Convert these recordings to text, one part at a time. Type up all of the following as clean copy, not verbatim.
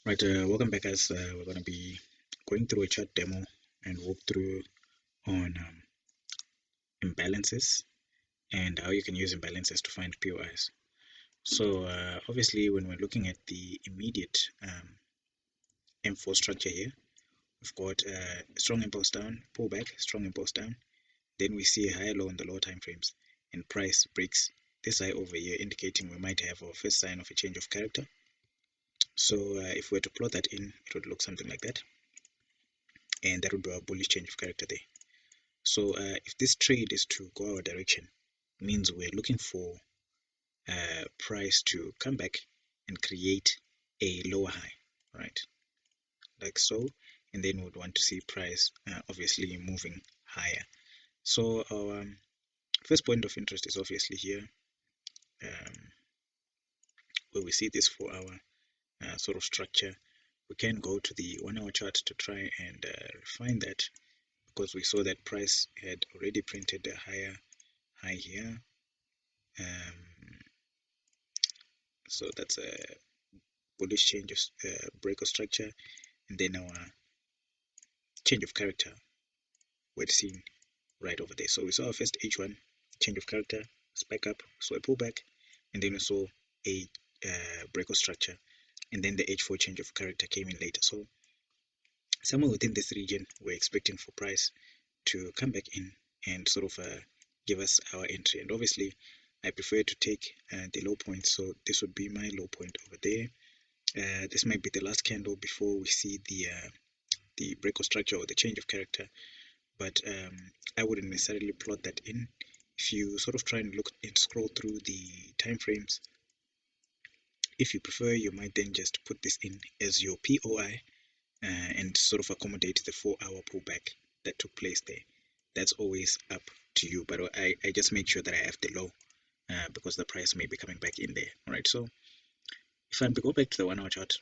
Right, welcome back guys. We're going to be going through a chart demo and walk through on imbalances and how you can use imbalances to find POIs. So obviously when we're looking at the immediate M4 structure here, we've got strong impulse down, pullback, strong impulse down. Then we see a higher low on the lower time frames and price breaks this high over here, indicating we might have our first sign of a change of character. So if we were to plot that in, it would look something like that. And that would be our bullish change of character there. So if this trade is to go our direction, means we're looking for price to come back and create a lower high, right? Like so, and then we'd want to see price obviously moving higher. So our first point of interest is obviously here, where we see this for our sort of structure. We can go to the 1 hour chart to try and refine that, because we saw that price had already printed a higher high here. So that's a bullish change of break of structure, and then our change of character we're seeing right over there. So we saw our first H1 change of character, spike up, so a pullback, and then we saw a break of structure, and then the H4 change of character came in later. So somewhere within this region, we're expecting for price to come back in and sort of give us our entry. And obviously, I prefer to take the low point, so this would be my low point over there. This might be the last candle before we see the break of structure or the change of character, but I wouldn't necessarily plot that in. If you sort of try and look and scroll through the time frames, if you prefer, you might then just put this in as your POI and sort of accommodate the 4-hour pullback that took place there. That's always up to you, but I just make sure that I have the low because the price may be coming back in there. All right, so if I go back to the 1 hour chart,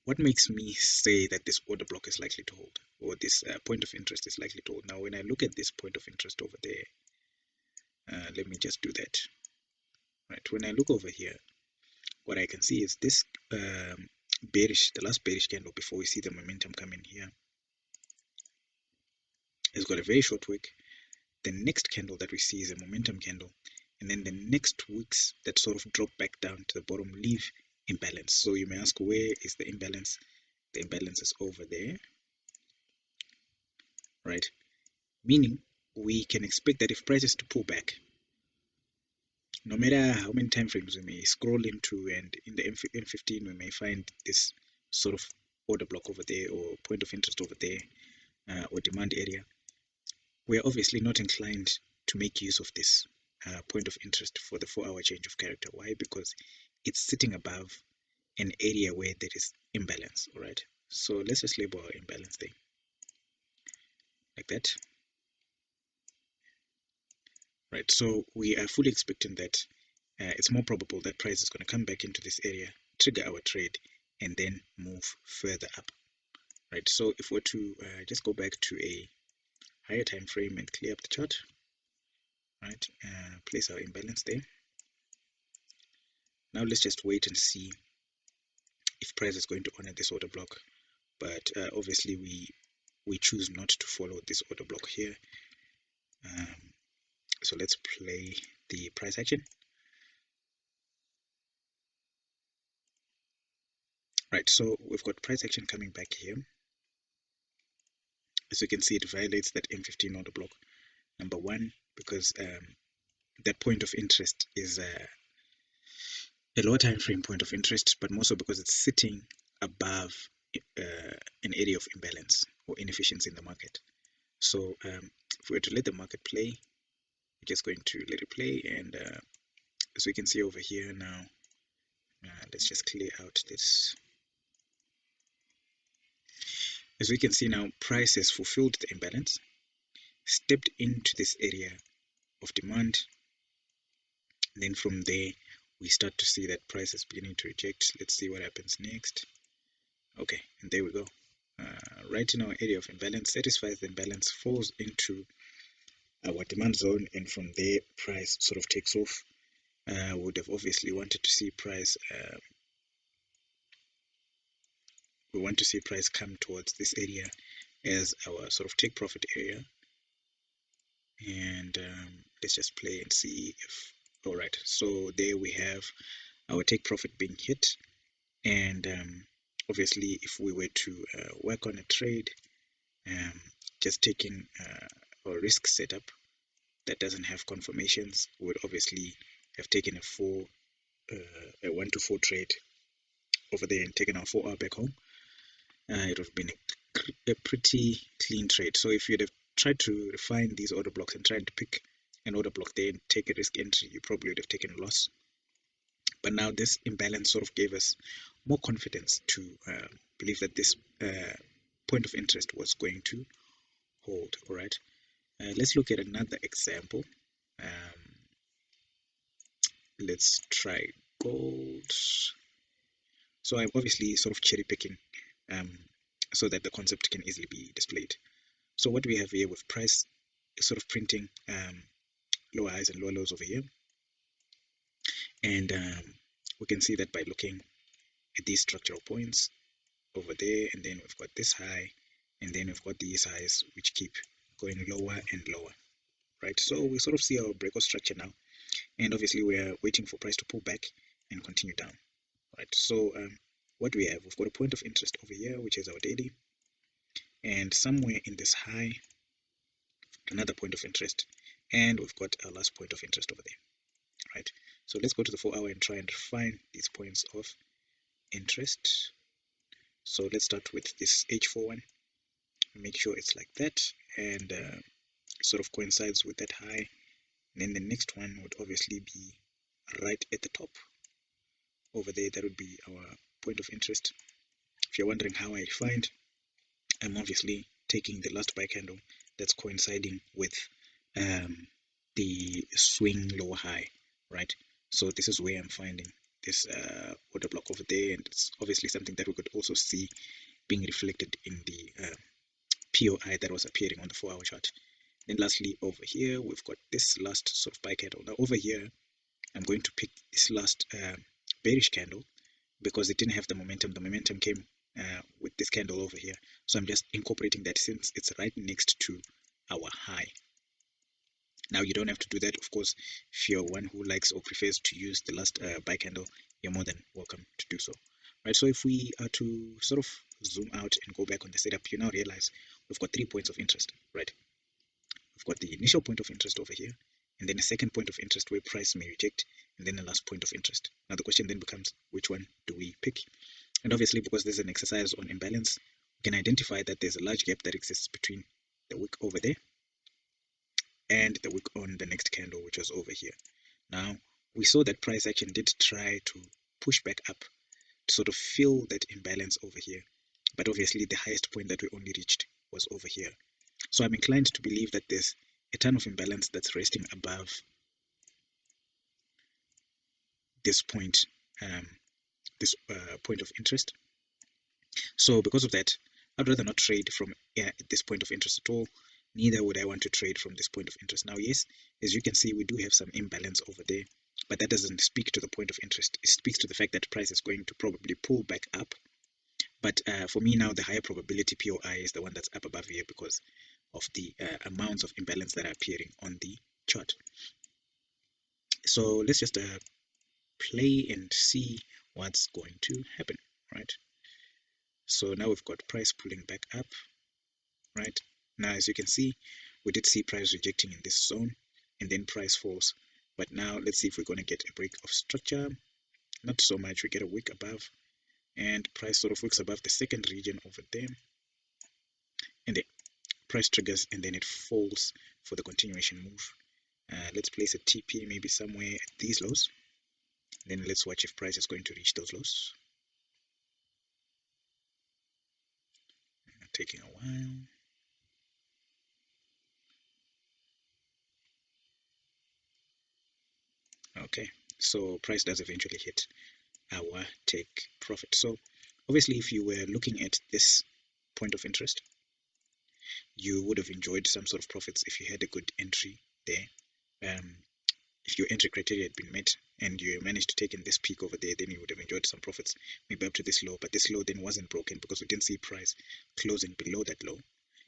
what makes me say that this order block is likely to hold, or this point of interest is likely to hold? Now, when I look at this point of interest over there, let me just do that. Right, when I look over here, what I can see is this bearish, the last bearish candle before we see the momentum come in here, has got a very short wick. The next candle that we see is a momentum candle, and then the next wicks that sort of drop back down to the bottom leave imbalance. So you may ask, where is the imbalance? The imbalance is over there, right? Meaning we can expect that if prices to pull back, no matter how many time frames we may scroll into, and in the M15 we may find this sort of order block over there, or point of interest over there, or demand area, we're obviously not inclined to make use of this point of interest for the 4-hour change of character. Why? Because it's sitting above an area where there is imbalance. All right, so let's just label our imbalance there like that. Right, so we are fully expecting that it's more probable that price is going to come back into this area, trigger our trade, and then move further up. Right, so if we're to just go back to a higher time frame and clear up the chart, right, place our imbalance there. Now let's just wait and see if price is going to honor this order block, but obviously we choose not to follow this order block here. So let's play the price action. Right, so we've got price action coming back here. As you can see, it violates that M15 order block. Number one, because that point of interest is a lower time frame point of interest, but more so because it's sitting above an area of imbalance or inefficiency in the market. So if we were to let the market play, we're just going to let it play, and as we can see over here now, let's just clear out this. As we can see now, price has fulfilled the imbalance, stepped into this area of demand, and then from there we start to see that price is beginning to reject. Let's see what happens next. Okay, and there we go. Right in our area of imbalance, satisfies the imbalance, falls into our demand zone, and from there price sort of takes off. Would have obviously wanted to see price we want to see price come towards this area as our sort of take profit area. And let's just play and see if, all right, so there we have our take profit being hit. And obviously if we were to work on a trade, just taking a risk setup that doesn't have confirmations, we would obviously have taken a 1 to 4 trade over there and taken our 4 hour back home. It would have been a pretty clean trade. So if you'd have tried to refine these order blocks and tried to pick an order block there and take a risk entry, you probably would have taken a loss. But now this imbalance sort of gave us more confidence to believe that this point of interest was going to hold. All right, let's look at another example. Let's try gold. So I'm obviously sort of cherry picking so that the concept can easily be displayed. So what we have here with price is sort of printing lower highs and lower lows over here. And we can see that by looking at these structural points over there, and then we've got this high, and then we've got these highs which keep going lower and lower, right? So we sort of see our breakout structure now, and obviously we are waiting for price to pull back and continue down, right? So what we have, we've got a point of interest over here, which is our daily, and somewhere in this high, another point of interest, and we've got our last point of interest over there, right? So let's go to the 4 hour and try and find these points of interest. So let's start with this H4 one, make sure it's like that, and sort of coincides with that high. And then the next one would obviously be right at the top over there. That would be our point of interest. If you're wondering how I find, I'm obviously taking the last buy candle that's coinciding with the swing lower high, right? So this is where I'm finding this order block over there, and it's obviously something that we could also see being reflected in the POI that was appearing on the 4 hour chart. Then lastly over here we've got this last sort of buy candle. Now over here I'm going to pick this last bearish candle because it didn't have the momentum. The momentum came with this candle over here, so I'm just incorporating that since it's right next to our high. Now you don't have to do that, of course. If you're one who likes or prefers to use the last buy candle, you're more than welcome to do so, right? So if we are to sort of zoom out and go back on the setup, you now realize we've got 3 points of interest, right? We've got the initial point of interest over here, and then a second point of interest where price may reject, and then the last point of interest. Now the question then becomes, which one do we pick? And obviously, because there's an exercise on imbalance, we can identify that there's a large gap that exists between the wick over there and the wick on the next candle, which was over here. Now we saw that price action did try to push back up to sort of fill that imbalance over here, but obviously the highest point that we only reached was over here. So I'm inclined to believe that there's a ton of imbalance that's resting above this point, point of interest. So because of that, I'd rather not trade from this point of interest at all. Neither would I want to trade from this point of interest. Now, yes, as you can see, we do have some imbalance over there, but that doesn't speak to the point of interest. It speaks to the fact that price is going to probably pull back up. But for me now, the higher probability POI is the one that's up above here because of the amounts of imbalance that are appearing on the chart. So let's just play and see what's going to happen, right? So now we've got price pulling back up, right? Now, as you can see, we did see price rejecting in this zone and then price falls. But now let's see if we're going to get a break of structure. Not so much. We get a wick above, and price sort of wicks above the second region over there, and the price triggers, and then it falls for the continuation move. Let's place a TP maybe somewhere at these lows. Then let's watch if price is going to reach those lows. Taking a while. Okay, so price does eventually hit our take profit. So obviously, if you were looking at this point of interest, you would have enjoyed some sort of profits if you had a good entry there. If your entry criteria had been met and you managed to take in this peak over there, then you would have enjoyed some profits, maybe up to this low. But this low then wasn't broken because we didn't see price closing below that low.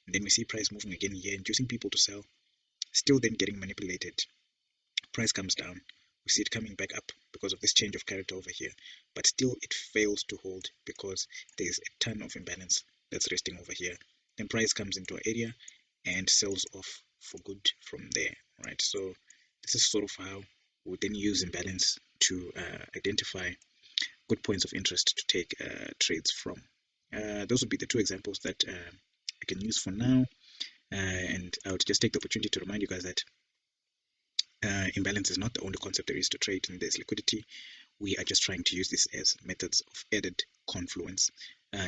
And then we see price moving again here, inducing people to sell, still then getting manipulated. Price comes down, we see it coming back up because of this change of character over here, but still it fails to hold because there's a ton of imbalance that's resting over here. Then price comes into our area and sells off for good from there, right? So this is sort of how we then use imbalance to identify good points of interest to take trades from. Those would be the two examples that I can use for now. And I would just take the opportunity to remind you guys that imbalance is not the only concept there is to trade, and there's liquidity. We are just trying to use this as methods of added confluence.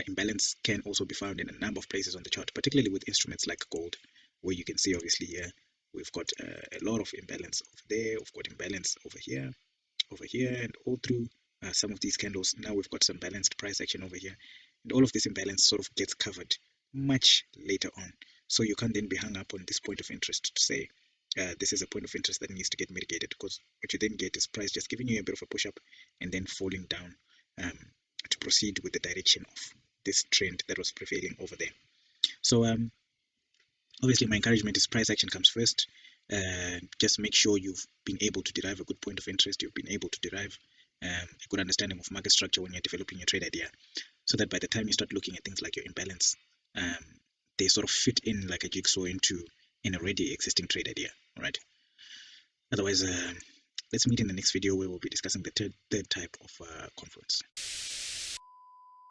Imbalance can also be found in a number of places on the chart, particularly with instruments like gold, where you can see obviously here we've got a lot of imbalance over there, we've got imbalance over here, and all through some of these candles. Now we've got some balanced price action over here, and all of this imbalance sort of gets covered much later on. So you can't then be hung up on this point of interest to say this is a point of interest that needs to get mitigated, because what you then get is price just giving you a bit of a push up and then falling down to proceed with the direction of this trend that was prevailing over there. So obviously my encouragement is price action comes first. Just make sure you've been able to derive a good point of interest, you've been able to derive a good understanding of market structure when you're developing your trade idea, so that by the time you start looking at things like your imbalance, they sort of fit in like a jigsaw into an already existing trade idea, right? Otherwise, let's meet in the next video where we'll be discussing the third type of confluence.